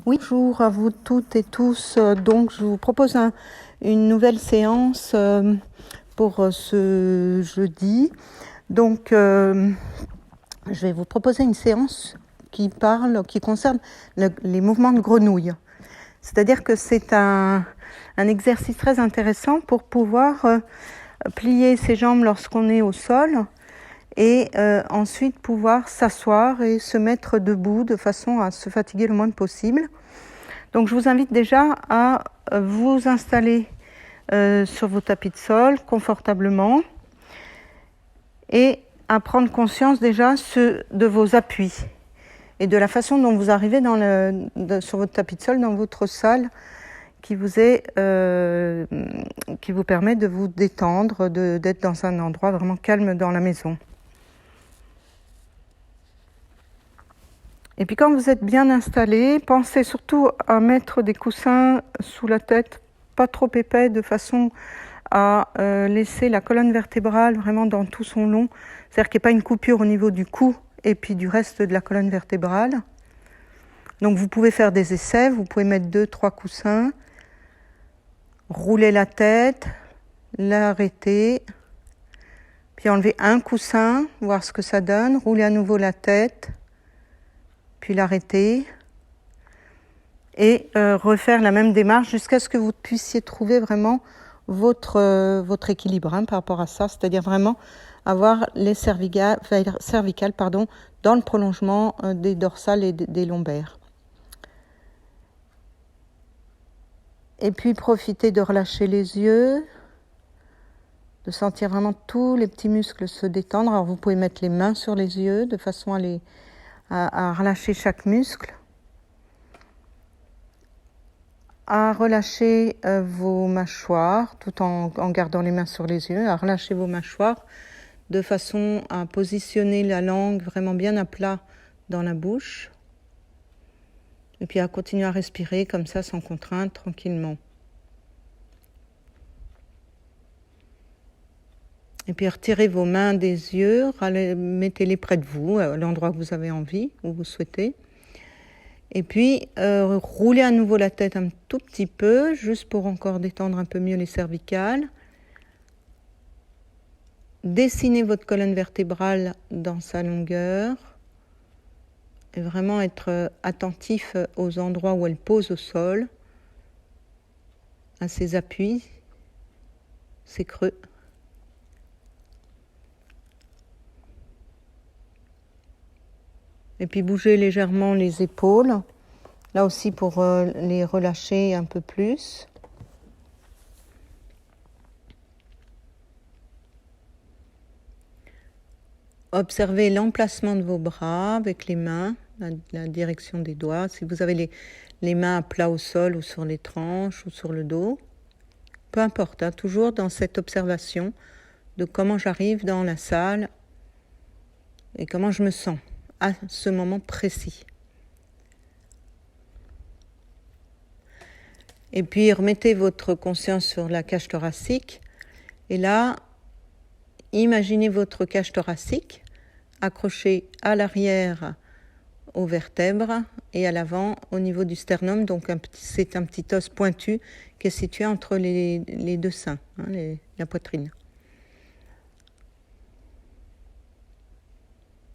Oui, bonjour à vous toutes et tous. Donc, je vous propose une nouvelle séance pour ce jeudi. Donc, je vais vous proposer une séance qui concerne les mouvements de grenouille. C'est-à-dire que c'est un exercice très intéressant pour pouvoir plier ses jambes lorsqu'on est au sol et ensuite pouvoir s'asseoir et se mettre debout de façon à se fatiguer le moins possible. Donc je vous invite déjà à vous installer sur vos tapis de sol confortablement et à prendre conscience déjà de vos appuis et de la façon dont vous arrivez sur votre tapis de sol dans votre salle qui vous permet de vous détendre, d'être dans un endroit vraiment calme dans la maison. Et puis quand vous êtes bien installé, pensez surtout à mettre des coussins sous la tête, pas trop épais, de façon à laisser la colonne vertébrale vraiment dans tout son long. C'est-à-dire qu'il n'y ait pas une coupure au niveau du cou et puis du reste de la colonne vertébrale. Donc vous pouvez faire des essais, vous pouvez mettre 2-3 coussins, rouler la tête, l'arrêter, puis enlever un coussin, voir ce que ça donne, rouler à nouveau la tête, puis l'arrêter et refaire la même démarche jusqu'à ce que vous puissiez trouver vraiment votre équilibre par rapport à ça, c'est-à-dire vraiment avoir les cervicales dans le prolongement des dorsales et des lombaires. Et puis profitez de relâcher les yeux, de sentir vraiment tous les petits muscles se détendre. Alors vous pouvez mettre les mains sur les yeux de façon à relâcher chaque muscle, à relâcher vos mâchoires tout en gardant les mains sur les yeux, à relâcher vos mâchoires de façon à positionner la langue vraiment bien à plat dans la bouche et puis à continuer à respirer comme ça sans contrainte, tranquillement. Et puis retirez vos mains des yeux, mettez-les près de vous, à l'endroit que vous avez envie, où vous souhaitez. Et puis roulez à nouveau la tête un tout petit peu, juste pour encore détendre un peu mieux les cervicales. Dessinez votre colonne vertébrale dans sa longueur et vraiment être attentif aux endroits où elle pose au sol, à ses appuis, ses creux. Et puis bougez légèrement les épaules, là aussi pour les relâcher un peu plus. Observez l'emplacement de vos bras avec les mains, la direction des doigts. Si vous avez les mains à plat au sol ou sur les tranches ou sur le dos, peu importe, toujours dans cette observation de comment j'arrive dans la salle et comment je me sens à ce moment précis. Et puis remettez votre conscience sur la cage thoracique et là, imaginez votre cage thoracique accrochée à l'arrière aux vertèbres et à l'avant au niveau du sternum. Donc c'est un petit os pointu qui est situé entre les deux seins, la poitrine.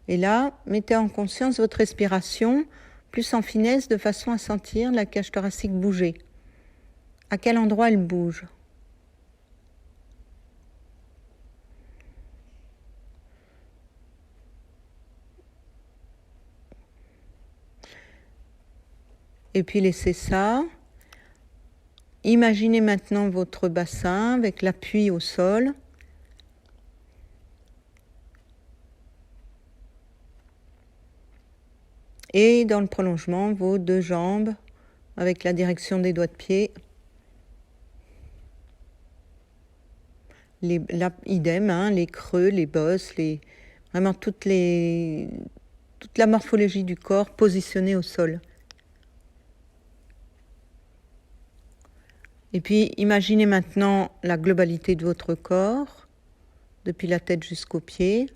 Et là, mettez en conscience votre respiration, plus en finesse, de façon à sentir la cage thoracique bouger. À quel endroit elle bouge ? Et puis laissez ça. Imaginez maintenant votre bassin avec l'appui au sol. Et dans le prolongement, vos deux jambes avec la direction des doigts de pied. Idem, les creux, les bosses, vraiment toute la morphologie du corps positionnée au sol. Et puis imaginez maintenant la globalité de votre corps, depuis la tête jusqu'aux pieds.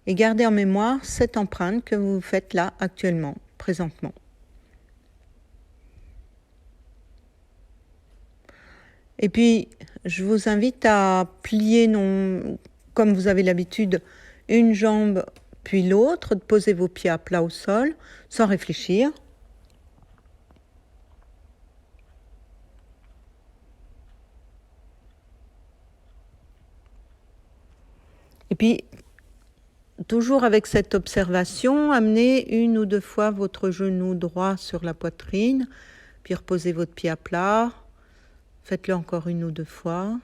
et gardez en mémoire cette empreinte que vous faites là actuellement, présentement. Et puis, je vous invite à plier, comme vous avez l'habitude, une jambe puis l'autre, de poser vos pieds à plat au sol, sans réfléchir. Et puis, toujours avec cette observation, amenez une ou deux fois votre genou droit sur la poitrine, puis reposez votre pied à plat. Faites-le encore une ou deux fois.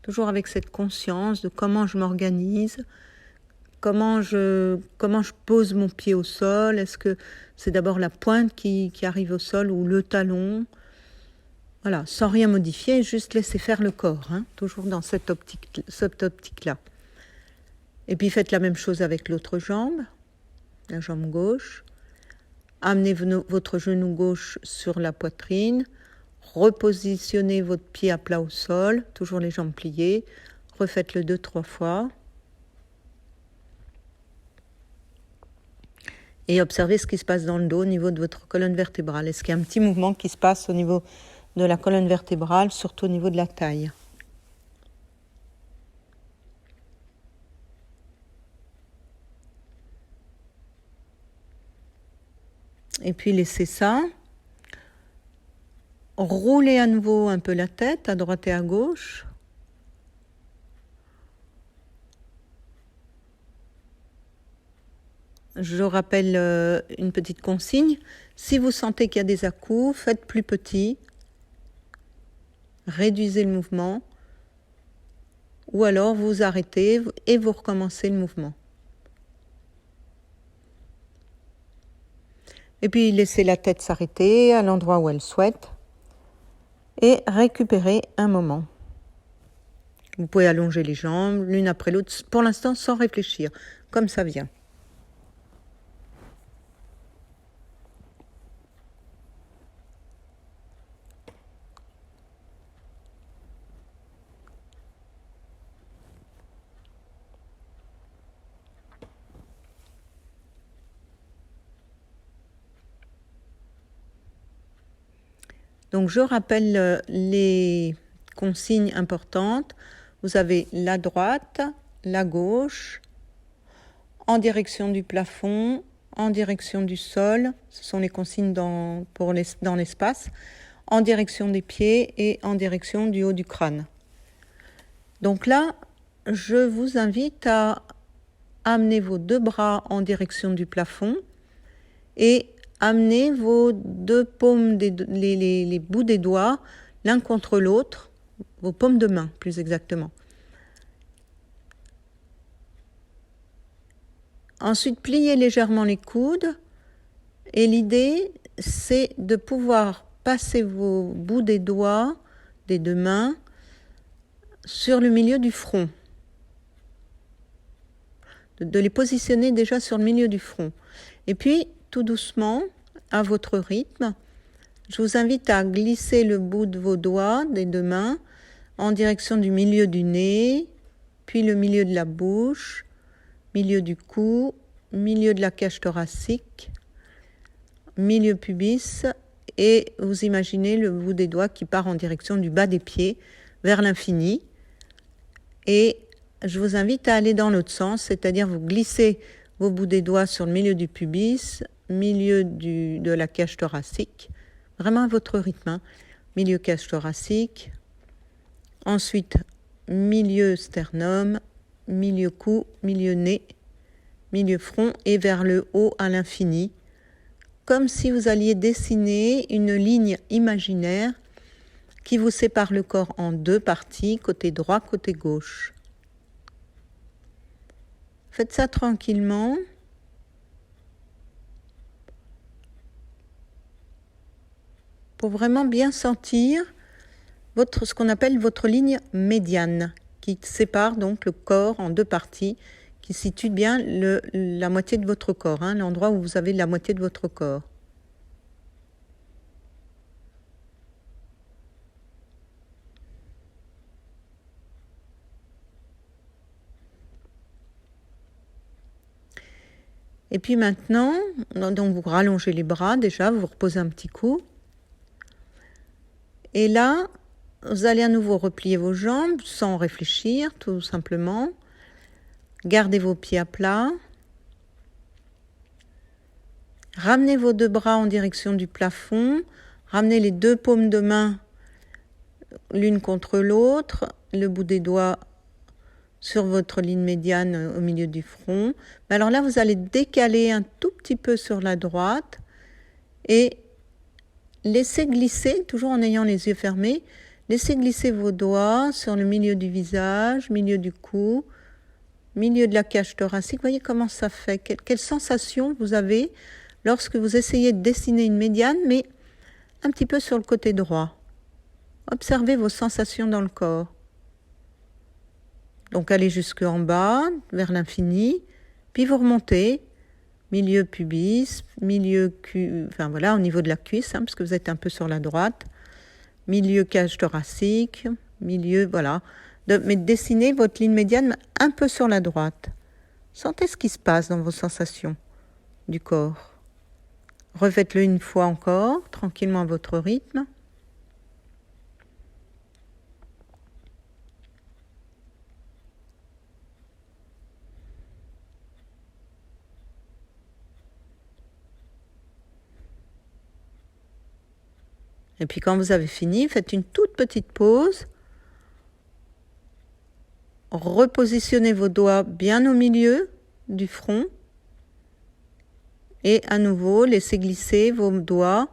Toujours avec cette conscience de comment je m'organise, comment je pose mon pied au sol. Est-ce que c'est d'abord la pointe qui arrive au sol ou le talon? Voilà, sans rien modifier, juste laisser faire le corps, hein, toujours dans cette optique-là. Et puis faites la même chose avec l'autre jambe, la jambe gauche. Amenez votre genou gauche sur la poitrine. Repositionnez votre pied à plat au sol, toujours les jambes pliées. Refaites-le 2-3 fois. Et observez ce qui se passe dans le dos au niveau de votre colonne vertébrale. Est-ce qu'il y a un petit mouvement qui se passe au niveau de la colonne vertébrale, surtout au niveau de la taille? Et puis laissez ça. Roulez à nouveau un peu la tête, à droite et à gauche. Je rappelle une petite consigne. Si vous sentez qu'il y a des à-coups, faites plus petit. Réduisez le mouvement. Ou alors vous arrêtez et vous recommencez le mouvement. Et puis laissez la tête s'arrêter à l'endroit où elle souhaite. Et récupérez un moment. Vous pouvez allonger les jambes l'une après l'autre, pour l'instant sans réfléchir, comme ça vient. Donc je rappelle les consignes importantes. Vous avez la droite, la gauche, en direction du plafond, en direction du sol. Ce sont les consignes dans l'espace. En direction des pieds et en direction du haut du crâne. Donc là, je vous invite à amener vos deux bras en direction du plafond et amenez vos deux paumes, les bouts des doigts, l'un contre l'autre, vos paumes de main plus exactement. Ensuite, pliez légèrement les coudes et l'idée, c'est de pouvoir passer vos bouts des doigts, des deux mains, sur le milieu du front. De les positionner déjà sur le milieu du front. Et puis, tout doucement, à votre rythme, je vous invite à glisser le bout de vos doigts, des deux mains, en direction du milieu du nez, puis le milieu de la bouche, milieu du cou, milieu de la cage thoracique, milieu pubis, et vous imaginez le bout des doigts qui part en direction du bas des pieds vers l'infini. Et je vous invite à aller dans l'autre sens, c'est-à-dire vous glissez vos bouts des doigts sur le milieu du pubis, milieu de la cage thoracique, vraiment à votre rythme, hein. Milieu cage thoracique, ensuite milieu sternum, milieu cou, milieu nez, milieu front et vers le haut à l'infini, comme si vous alliez dessiner une ligne imaginaire qui vous sépare le corps en deux parties, côté droit, côté gauche. Faites ça tranquillement. Pour vraiment bien sentir ce qu'on appelle votre ligne médiane, qui sépare donc le corps en deux parties, qui situe bien la moitié de votre corps, hein, l'endroit où vous avez la moitié de votre corps. Et puis maintenant, donc vous rallongez les bras déjà, vous reposez un petit coup. Et là, vous allez à nouveau replier vos jambes sans réfléchir, tout simplement. Gardez vos pieds à plat. Ramenez vos deux bras en direction du plafond. Ramenez les deux paumes de main l'une contre l'autre, le bout des doigts sur votre ligne médiane au milieu du front. Mais alors là, vous allez décaler un tout petit peu sur la droite et laissez glisser, toujours en ayant les yeux fermés, laissez glisser vos doigts sur le milieu du visage, milieu du cou, milieu de la cage thoracique. Voyez comment ça fait, quelle sensation vous avez lorsque vous essayez de dessiner une médiane, mais un petit peu sur le côté droit. Observez vos sensations dans le corps. Donc allez jusqu'en bas, vers l'infini, puis vous remontez, milieu pubis, milieu au niveau de la cuisse, parce que vous êtes un peu sur la droite, milieu cage thoracique, milieu, voilà. Mais dessinez votre ligne médiane un peu sur la droite. Sentez ce qui se passe dans vos sensations du corps. Refaites-le une fois encore, tranquillement à votre rythme. Et puis quand vous avez fini, faites une toute petite pause. Repositionnez vos doigts bien au milieu du front. Et à nouveau, laissez glisser vos doigts,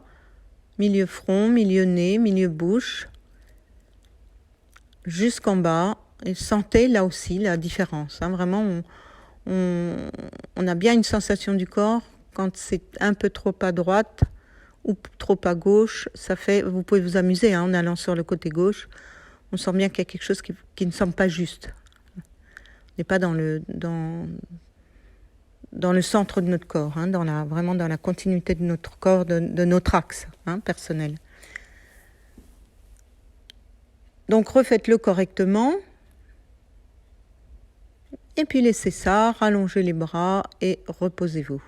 milieu front, milieu nez, milieu bouche, jusqu'en bas. Et sentez là aussi la différence. Vraiment, on a bien une sensation du corps quand c'est un peu trop à droite ou trop à gauche. Vous pouvez vous amuser en allant sur le côté gauche. On sent bien qu'il y a quelque chose qui ne semble pas juste. On n'est pas dans le centre de notre corps, vraiment dans la continuité de notre corps, de notre axe personnel. Donc refaites-le correctement. Et puis laissez ça, rallongez les bras et reposez-vous.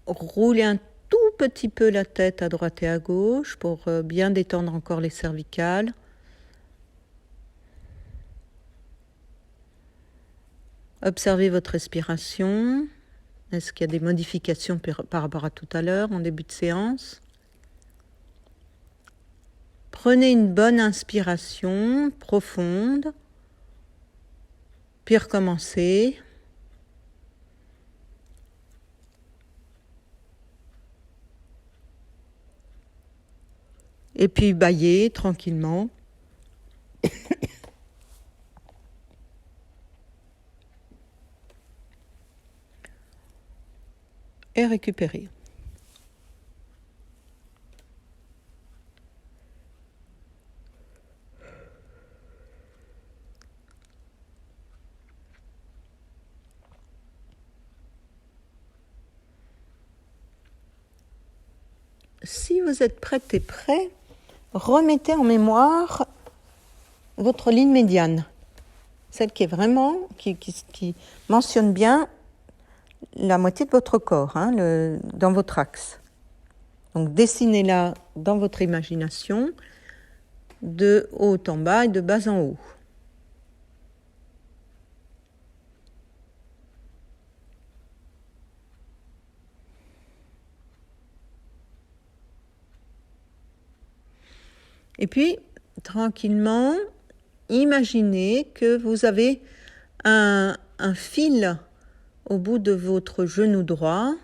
Roulez un tout petit peu la tête à droite et à gauche pour bien détendre encore les cervicales. Observez votre respiration. Est-ce qu'il y a des modifications par rapport à tout à l'heure en début de séance ? Prenez une bonne inspiration profonde, puis recommencez. Et puis baillez tranquillement. Et récupérez. Si vous êtes prête et prêt, remettez en mémoire votre ligne médiane, celle qui est vraiment, qui mentionne bien la moitié de votre corps, dans votre axe. Donc dessinez-la dans votre imagination, de haut en bas et de bas en haut. Et puis, tranquillement, imaginez que vous avez un fil au bout de votre genou droit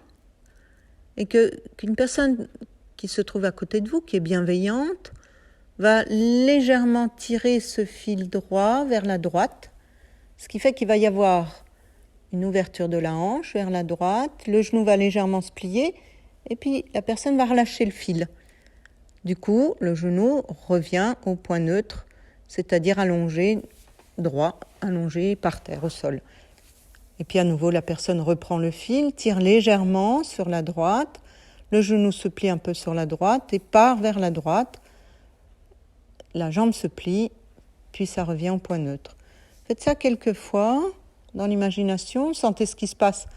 et qu'une personne qui se trouve à côté de vous, qui est bienveillante, va légèrement tirer ce fil droit vers la droite, ce qui fait qu'il va y avoir une ouverture de la hanche vers la droite, le genou va légèrement se plier et puis la personne va relâcher le fil. Du coup, le genou revient au point neutre, c'est-à-dire allongé droit, allongé par terre, au sol. Et puis à nouveau, la personne reprend le fil, tire légèrement sur la droite, le genou se plie un peu sur la droite et part vers la droite. La jambe se plie, puis ça revient au point neutre. Faites ça quelques fois dans l'imagination, sentez ce qui se passe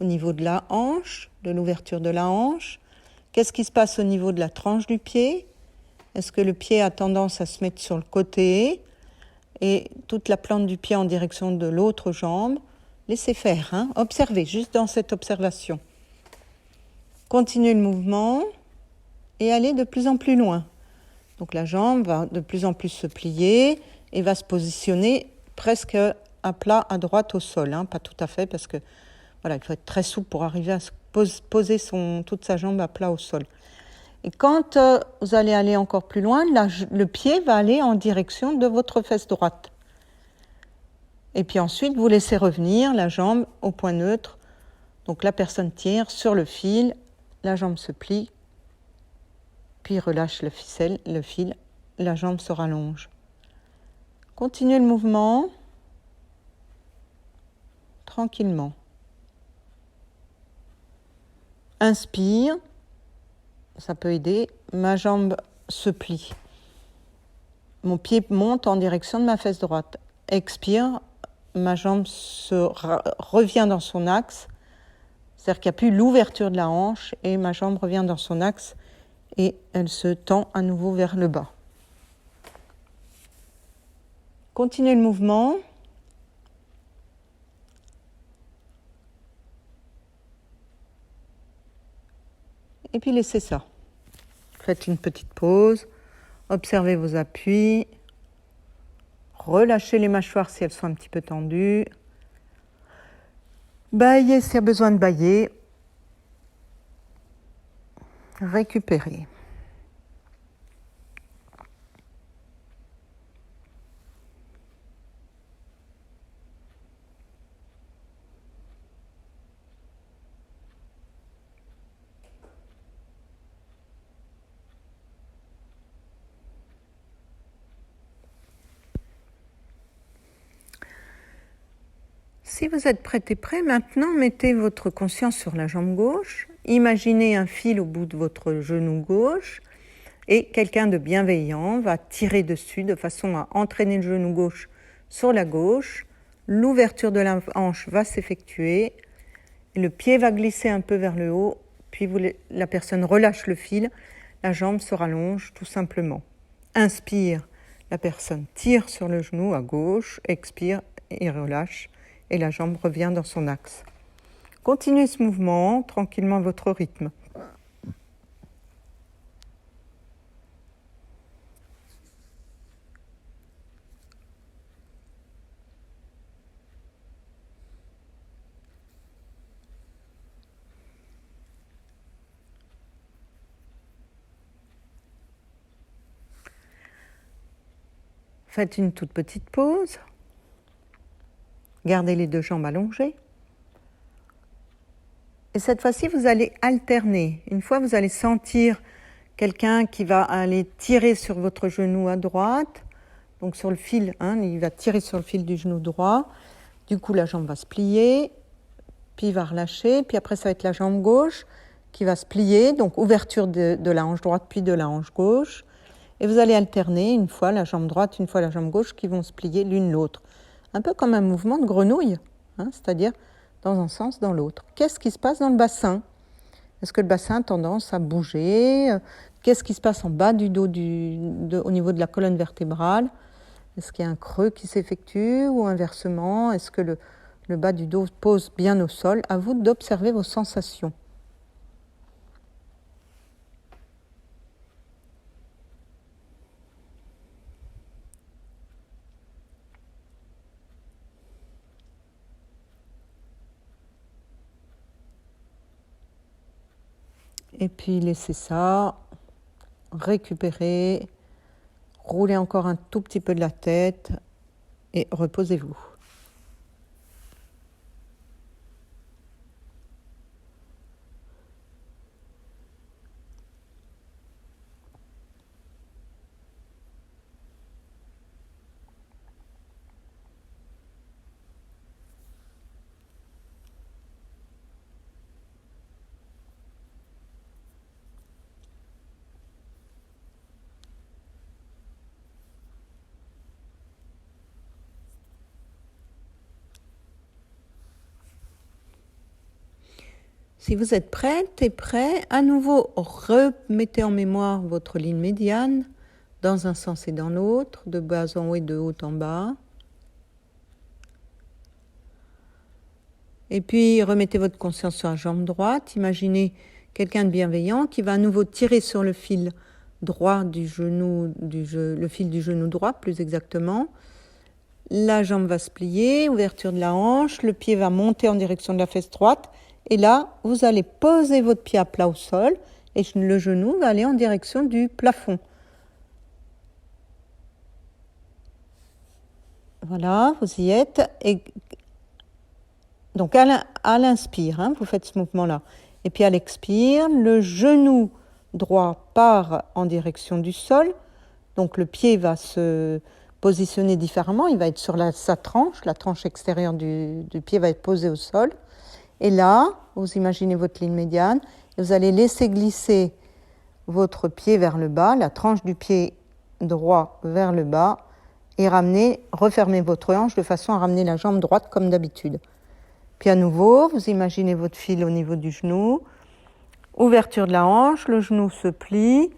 au niveau de la hanche, de l'ouverture de la hanche. Qu'est-ce qui se passe au niveau de la tranche du pied? Est-ce que le pied a tendance à se mettre sur le côté et toute la plante du pied en direction de l'autre jambe? Laissez faire, observez, juste dans cette observation. Continuez le mouvement et allez de plus en plus loin. Donc la jambe va de plus en plus se plier et va se positionner presque à plat à droite au sol. Pas tout à fait parce que voilà, il faut être très souple pour arriver à poser toute sa jambe à plat au sol. Et quand vous allez aller encore plus loin, le pied va aller en direction de votre fesse droite. Et puis ensuite, vous laissez revenir la jambe au point neutre. Donc la personne tire sur le fil, la jambe se plie, puis relâche le fil, la jambe se rallonge. Continuez le mouvement tranquillement. Inspire, ça peut aider, ma jambe se plie. Mon pied monte en direction de ma fesse droite. Expire, ma jambe revient dans son axe, c'est-à-dire qu'il n'y a plus l'ouverture de la hanche et ma jambe revient dans son axe et elle se tend à nouveau vers le bas. Continuez le mouvement. Et puis laissez ça. Faites une petite pause, observez vos appuis, relâchez les mâchoires si elles sont un petit peu tendues, baillez s'il y a besoin de bailler, récupérez. Si vous êtes prêt et prêt, maintenant mettez votre conscience sur la jambe gauche, imaginez un fil au bout de votre genou gauche et quelqu'un de bienveillant va tirer dessus de façon à entraîner le genou gauche sur la gauche, l'ouverture de la hanche va s'effectuer, le pied va glisser un peu vers le haut, puis la personne relâche le fil, la jambe se rallonge tout simplement. Inspire, la personne tire sur le genou à gauche, expire et relâche. Et la jambe revient dans son axe. Continuez ce mouvement tranquillement à votre rythme. Faites une toute petite pause. Gardez les deux jambes allongées. Et cette fois-ci, vous allez alterner. Une fois, vous allez sentir quelqu'un qui va aller tirer sur votre genou à droite, donc sur le fil, il va tirer sur le fil du genou droit. Du coup, la jambe va se plier, puis il va relâcher, puis après, ça va être la jambe gauche qui va se plier, donc ouverture de la hanche droite, puis de la hanche gauche. Et vous allez alterner une fois la jambe droite, une fois la jambe gauche, qui vont se plier l'une l'autre. Un peu comme un mouvement de grenouille, c'est-à-dire dans un sens, dans l'autre. Qu'est-ce qui se passe dans le bassin? Est-ce que le bassin a tendance à bouger? Qu'est-ce qui se passe en bas du dos, au niveau de la colonne vertébrale? Est-ce qu'il y a un creux qui s'effectue ou inversement? Est-ce que le bas du dos pose bien au sol? À vous d'observer vos sensations. Et puis laissez ça, récupérez, roulez encore un tout petit peu de la tête et reposez-vous. Si vous êtes prête et prêt, à nouveau, remettez en mémoire votre ligne médiane dans un sens et dans l'autre, de bas en haut et de haut en bas. Et puis, remettez votre conscience sur la jambe droite. Imaginez quelqu'un de bienveillant qui va à nouveau tirer sur le fil droit du genou, le fil du genou droit, plus exactement. La jambe va se plier, ouverture de la hanche, le pied va monter en direction de la fesse droite. Et là, vous allez poser votre pied à plat au sol et le genou va aller en direction du plafond. Voilà, vous y êtes. Et donc à l'inspire, vous faites ce mouvement-là. Et puis à l'expire, le genou droit part en direction du sol. Donc le pied va se positionner différemment. Il va être sur sa tranche. La tranche extérieure du pied va être posée au sol. Et là, vous imaginez votre ligne médiane. Et vous allez laisser glisser votre pied vers le bas, la tranche du pied droit vers le bas. Et refermez votre hanche de façon à ramener la jambe droite comme d'habitude. Puis à nouveau, vous imaginez votre fil au niveau du genou, ouverture de la hanche, le genou se plie,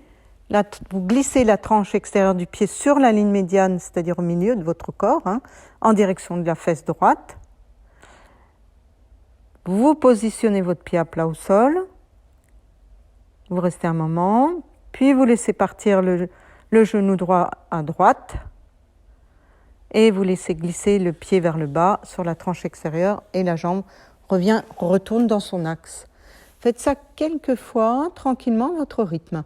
vous glissez la tranche extérieure du pied sur la ligne médiane, c'est-à-dire au milieu de votre corps, en direction de la fesse droite. Vous positionnez votre pied à plat au sol, vous restez un moment, puis vous laissez partir le genou droit à droite, et vous laissez glisser le pied vers le bas sur la tranche extérieure et la jambe retourne dans son axe. Faites ça quelques fois, tranquillement, à votre rythme.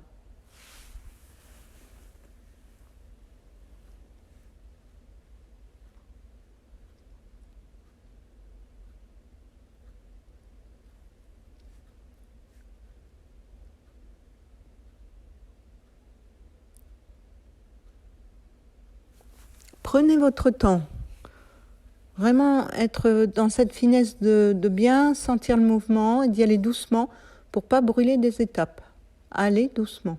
Prenez votre temps. Vraiment être dans cette finesse de bien sentir le mouvement et d'y aller doucement pour ne pas brûler des étapes. Allez doucement.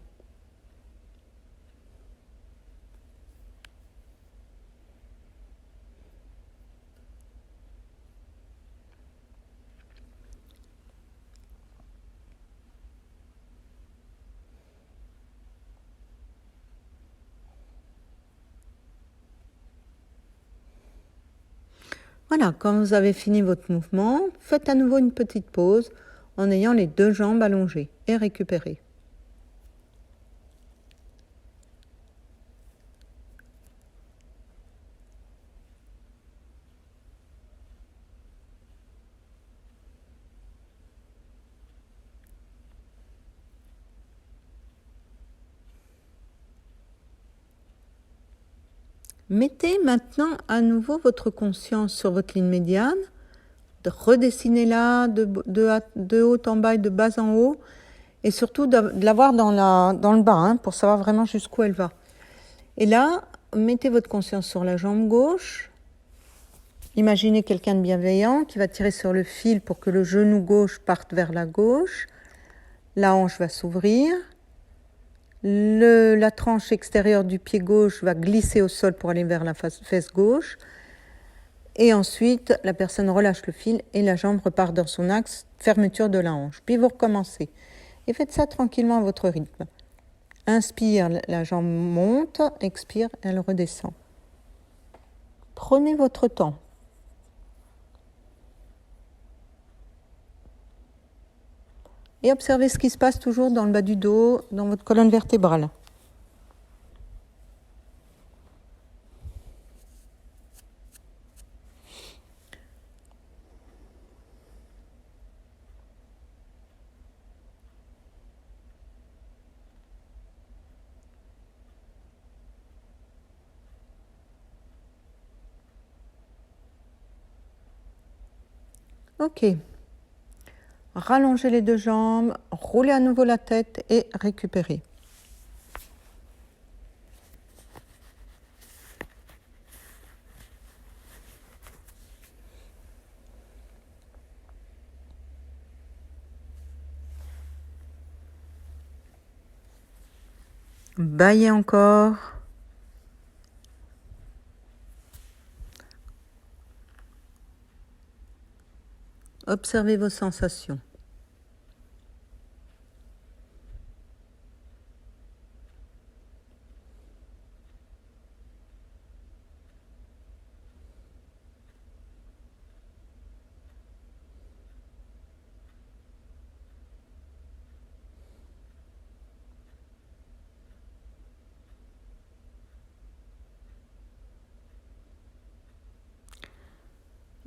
Voilà, quand vous avez fini votre mouvement, faites à nouveau une petite pause en ayant les deux jambes allongées et récupérez. Mettez maintenant à nouveau votre conscience sur votre ligne médiane, redessinez-la de haut en bas et de bas en haut, et surtout de la voir dans le bas, pour savoir vraiment jusqu'où elle va. Et là, mettez votre conscience sur la jambe gauche, imaginez quelqu'un de bienveillant qui va tirer sur le fil pour que le genou gauche parte vers la gauche, la hanche va s'ouvrir, la tranche extérieure du pied gauche va glisser au sol pour aller vers la fesse gauche. Et ensuite, la personne relâche le fil et la jambe repart dans son axe, fermeture de la hanche. Puis vous recommencez. Et faites ça tranquillement à votre rythme. Inspire, la jambe monte, expire, elle redescend. Prenez votre temps. Et observez ce qui se passe toujours dans le bas du dos, dans votre colonne vertébrale. Ok. Rallongez les deux jambes, roulez à nouveau la tête et récupérez. Baillez encore. Observez vos sensations.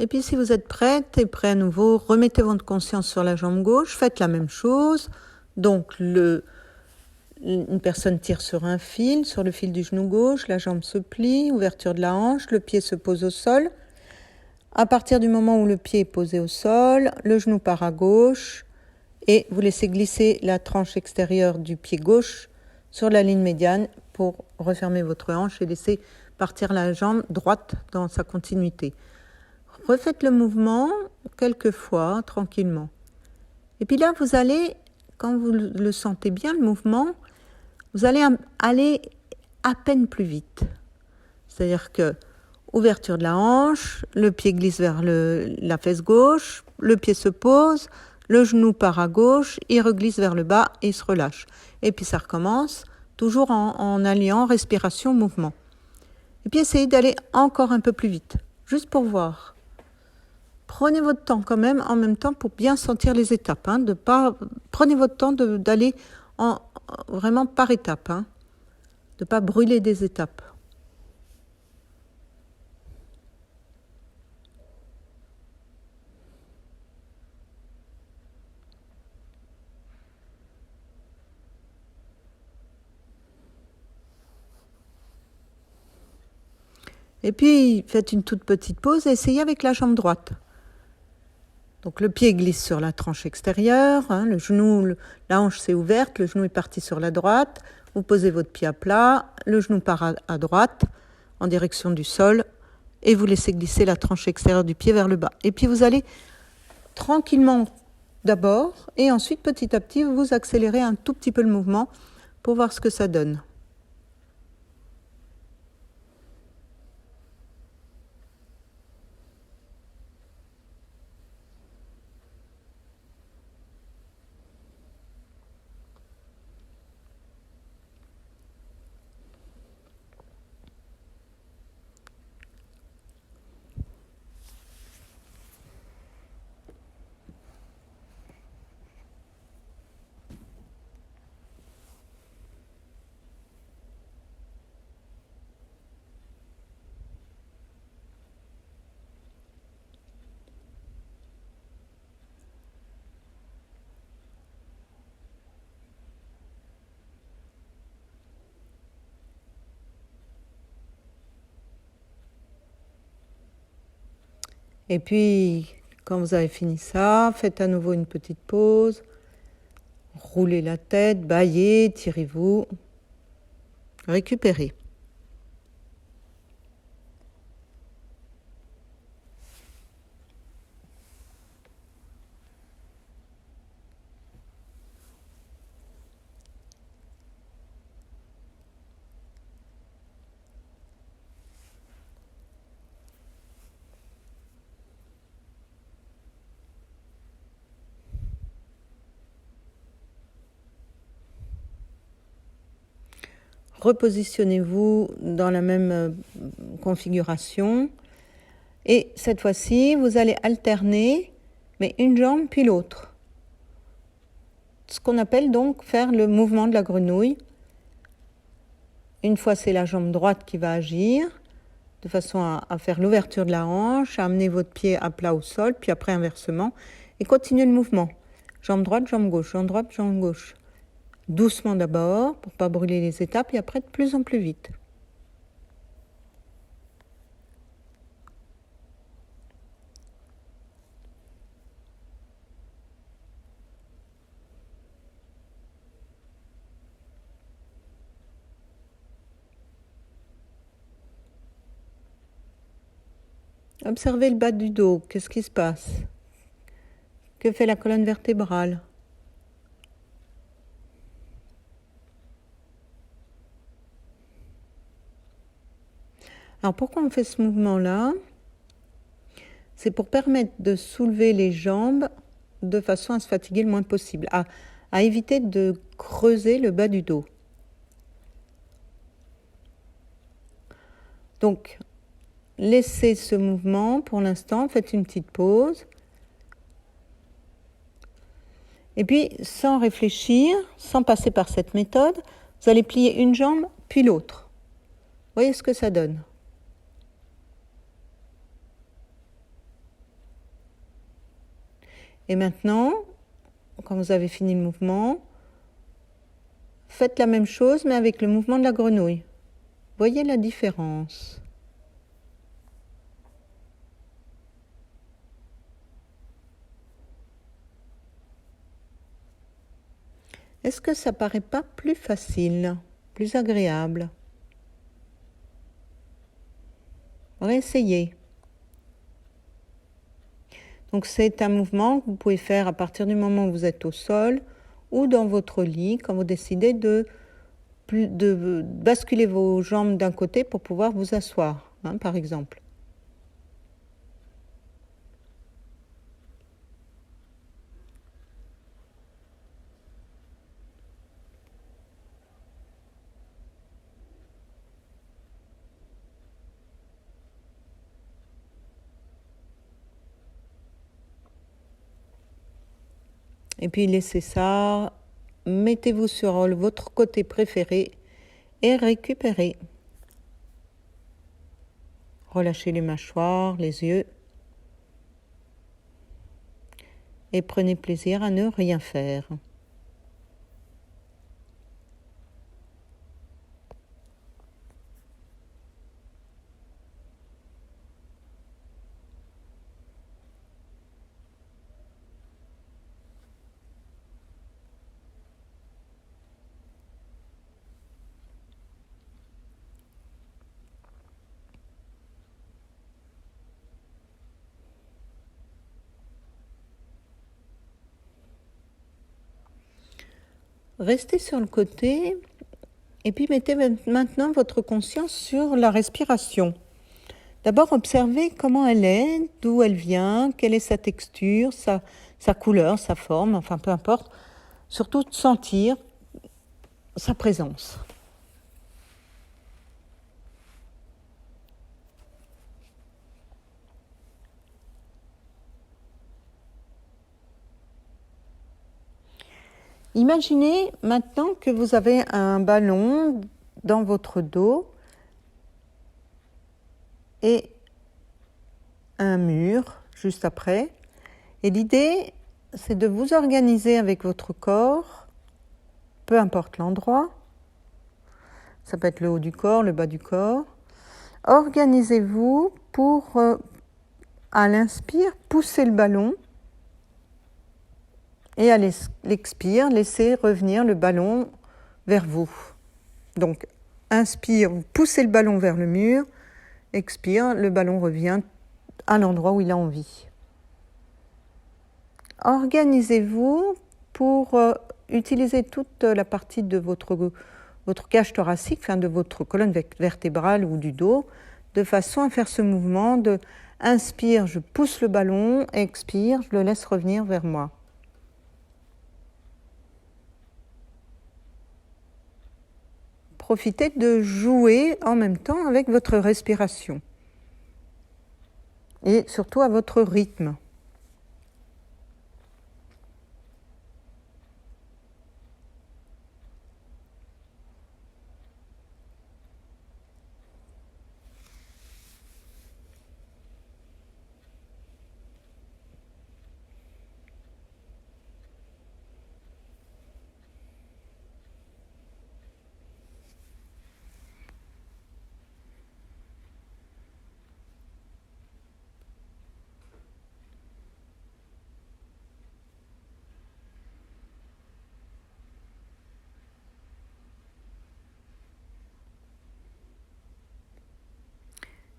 Et puis si vous êtes prête et prêt à nouveau, remettez votre conscience sur la jambe gauche, faites la même chose. Donc une personne tire sur un fil, sur le fil du genou gauche, la jambe se plie, ouverture de la hanche, le pied se pose au sol. À partir du moment où le pied est posé au sol, le genou part à gauche et vous laissez glisser la tranche extérieure du pied gauche sur la ligne médiane pour refermer votre hanche et laisser partir la jambe droite dans sa continuité. Refaites le mouvement quelques fois, tranquillement. Et puis là, vous allez, quand vous le sentez bien, le mouvement, vous allez aller à peine plus vite. C'est-à-dire que ouverture de la hanche, le pied glisse vers la fesse gauche, le pied se pose, le genou part à gauche, il reglisse vers le bas et il se relâche. Et puis ça recommence, toujours en alliant respiration-mouvement. Et puis essayez d'aller encore un peu plus vite, juste pour voir. Prenez votre temps quand même, en même temps, pour bien sentir les étapes. Prenez votre temps d'aller vraiment par étapes, de ne pas brûler des étapes. Et puis, faites une toute petite pause et essayez avec la jambe droite. Donc le pied glisse sur la tranche extérieure, le genou, la hanche s'est ouverte, le genou est parti sur la droite. Vous posez votre pied à plat, le genou part à droite, en direction du sol, et vous laissez glisser la tranche extérieure du pied vers le bas. Et puis vous allez tranquillement d'abord, et ensuite petit à petit, vous accélérez un tout petit peu le mouvement pour voir ce que ça donne. Et puis, quand vous avez fini ça, faites à nouveau une petite pause. Roulez la tête, bâillez, tirez-vous. Récupérez. Repositionnez-vous dans la même configuration. Et cette fois-ci, vous allez alterner, mais une jambe puis l'autre. Ce qu'on appelle donc faire le mouvement de la grenouille. Une fois, c'est la jambe droite qui va agir, de façon à faire l'ouverture de la hanche, à amener votre pied à plat au sol, puis après inversement, et continuez le mouvement. Jambe droite, jambe gauche, jambe droite, jambe gauche. Doucement d'abord, pour ne pas brûler les étapes, et après de plus en plus vite. Observez le bas du dos, qu'est-ce qui se passe? Que fait la colonne vertébrale? Alors pourquoi on fait ce mouvement-là? C'est pour permettre de soulever les jambes de façon à se fatiguer le moins possible, à éviter de creuser le bas du dos. Donc, laissez ce mouvement pour l'instant, faites une petite pause. Et puis, sans réfléchir, sans passer par cette méthode, vous allez plier une jambe puis l'autre. Voyez ce que ça donne. Et maintenant, quand vous avez fini le mouvement, faites la même chose mais avec le mouvement de la grenouille. Voyez la différence. Est-ce que ça paraît pas plus facile, plus agréable? Réessayez. Donc c'est un mouvement que vous pouvez faire à partir du moment où vous êtes au sol ou dans votre lit quand vous décidez de basculer vos jambes d'un côté pour pouvoir vous asseoir, par exemple. Et puis laissez ça, mettez-vous sur votre côté préféré et récupérez. Relâchez les mâchoires, les yeux. Et prenez plaisir à ne rien faire. Restez sur le côté et puis mettez maintenant votre conscience sur la respiration. D'abord, observez comment elle est, d'où elle vient, quelle est sa texture, sa couleur, sa forme, enfin peu importe. Surtout de sentir sa présence. Imaginez maintenant que vous avez un ballon dans votre dos et un mur juste après. Et l'idée, c'est de vous organiser avec votre corps, peu importe l'endroit. Ça peut être le haut du corps, le bas du corps. Organisez-vous pour, à l'inspire, pousser le ballon. Et à l'expire, laissez revenir le ballon vers vous. Donc, inspire, vous poussez le ballon vers le mur. Expire, le ballon revient à l'endroit où il a envie. Organisez-vous pour utiliser toute la partie de votre cage thoracique, enfin de votre colonne vertébrale ou du dos, de façon à faire ce mouvement de inspire, je pousse le ballon, expire, je le laisse revenir vers moi. Profitez de jouer en même temps avec votre respiration et surtout à votre rythme.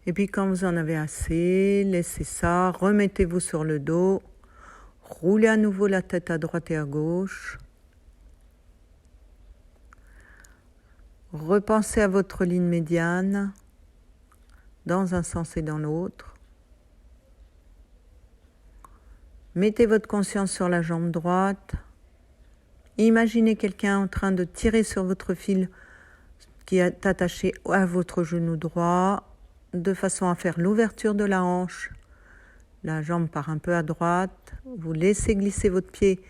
Et puis quand vous en avez assez, laissez ça, remettez-vous sur le dos, roulez à nouveau la tête à droite et à gauche. Repensez à votre ligne médiane, dans un sens et dans l'autre. Mettez votre conscience sur la jambe droite. Imaginez quelqu'un en train de tirer sur votre fil qui est attaché à votre genou droit, de façon à faire l'ouverture de la hanche. La jambe part un peu à droite. Vous laissez glisser votre pied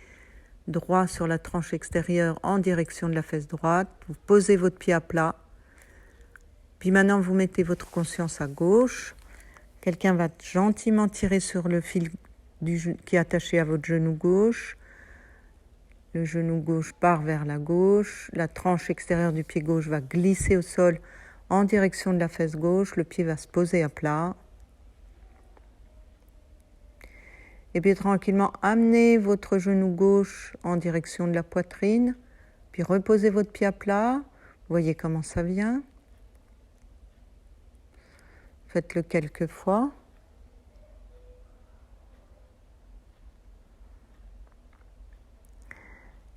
droit sur la tranche extérieure en direction de la fesse droite. Vous posez votre pied à plat. Puis maintenant, vous mettez votre conscience à gauche. Quelqu'un va gentiment tirer sur le fil qui est attaché à votre genou gauche. Le genou gauche part vers la gauche. La tranche extérieure du pied gauche va glisser au sol en direction de la fesse gauche. Le pied va se poser à plat. Et puis tranquillement, amenez votre genou gauche en direction de la poitrine. Puis reposez votre pied à plat. Vous voyez comment ça vient. Faites-le quelques fois.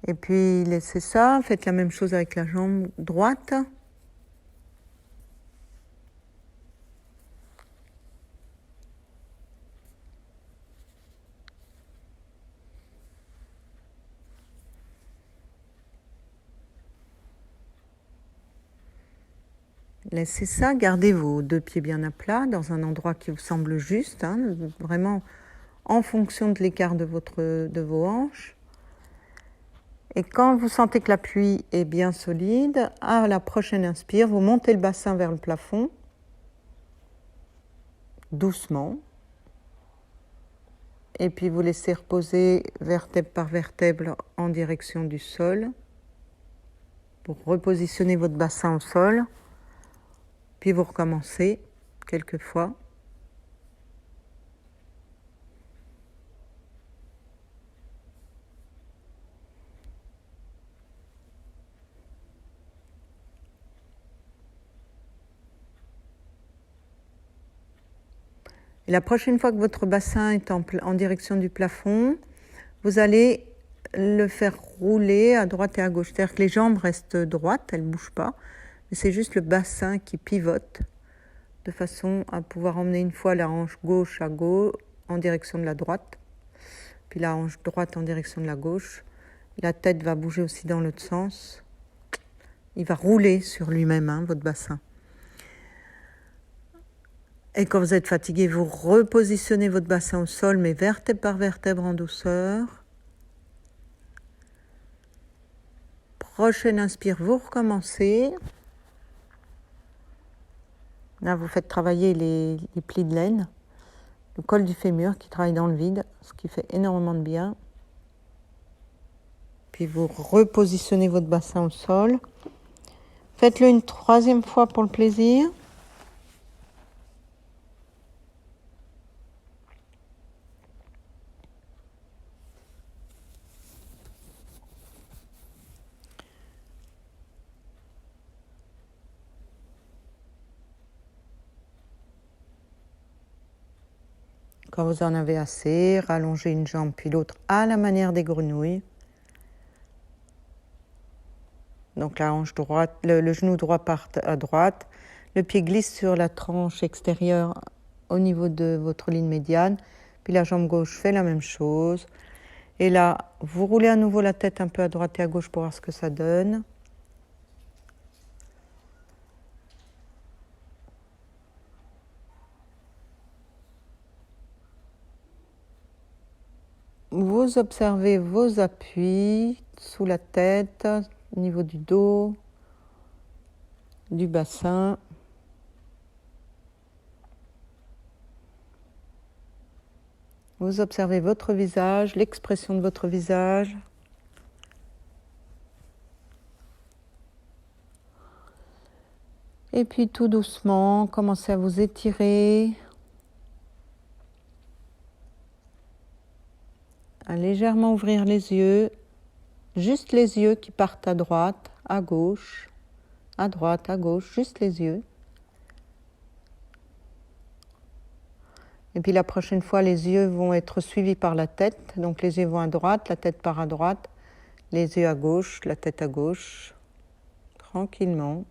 Et puis laissez ça. Faites la même chose avec la jambe droite. Laissez ça, gardez vos deux pieds bien à plat dans un endroit qui vous semble juste, vraiment en fonction de l'écart de vos hanches. Et quand vous sentez que l'appui est bien solide, à la prochaine inspire, vous montez le bassin vers le plafond, doucement. Et puis vous laissez reposer vertèbre par vertèbre en direction du sol pour repositionner votre bassin au sol. Puis vous recommencez quelques fois. Et la prochaine fois que votre bassin est en direction du plafond, vous allez le faire rouler à droite et à gauche. C'est-à-dire que les jambes restent droites, elles ne bougent pas, mais c'est juste le bassin qui pivote de façon à pouvoir emmener une fois la hanche gauche à gauche en direction de la droite, puis la hanche droite en direction de la gauche. La tête va bouger aussi dans l'autre sens. Il va rouler sur lui-même, votre bassin. Et quand vous êtes fatigué, vous repositionnez votre bassin au sol, mais vertèbre par vertèbre en douceur. Prochaine inspire, vous recommencez. Là, vous faites travailler les plis de laine, le col du fémur qui travaille dans le vide, ce qui fait énormément de bien. Puis vous repositionnez votre bassin au sol. Faites-le une troisième fois pour le plaisir. Quand vous en avez assez, rallongez une jambe puis l'autre à la manière des grenouilles. Donc la hanche droite, le genou droit part à droite, le pied glisse sur la tranche extérieure au niveau de votre ligne médiane, puis la jambe gauche fait la même chose. Et là, vous roulez à nouveau la tête un peu à droite et à gauche pour voir ce que ça donne. Vous observez vos appuis sous la tête, au niveau du dos, du bassin. Vous observez votre visage, l'expression de votre visage. Et puis tout doucement, commencez à vous étirer. À légèrement ouvrir les yeux, juste les yeux qui partent à droite, à gauche, à droite, à gauche, juste les yeux. Et puis la prochaine fois, les yeux vont être suivis par la tête, donc les yeux vont à droite, la tête part à droite, les yeux à gauche, la tête à gauche, tranquillement.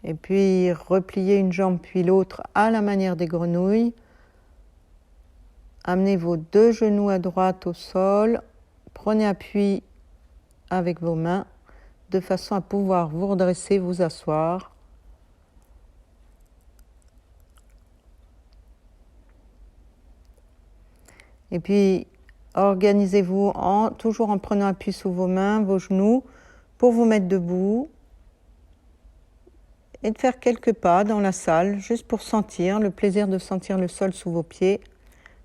Et puis repliez une jambe puis l'autre à la manière des grenouilles. Amenez vos deux genoux à droite au sol. Prenez appui avec vos mains de façon à pouvoir vous redresser, vous asseoir. Et puis, organisez-vous toujours en prenant appui sur vos mains, vos genoux, pour vous mettre debout et de faire quelques pas dans la salle, juste pour sentir le plaisir de sentir le sol sous vos pieds,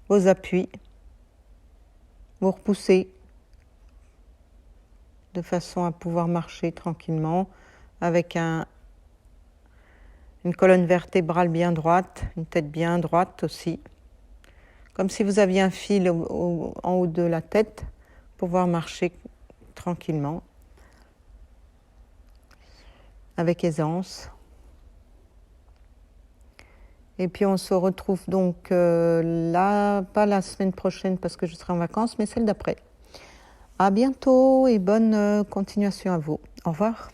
vos appuis, vous repousser de façon à pouvoir marcher tranquillement avec une colonne vertébrale bien droite, une tête bien droite aussi. Comme si vous aviez un fil en haut de la tête pour pouvoir marcher tranquillement, avec aisance. Et puis on se retrouve donc là, pas la semaine prochaine parce que je serai en vacances, mais celle d'après. À bientôt et bonne continuation à vous. Au revoir.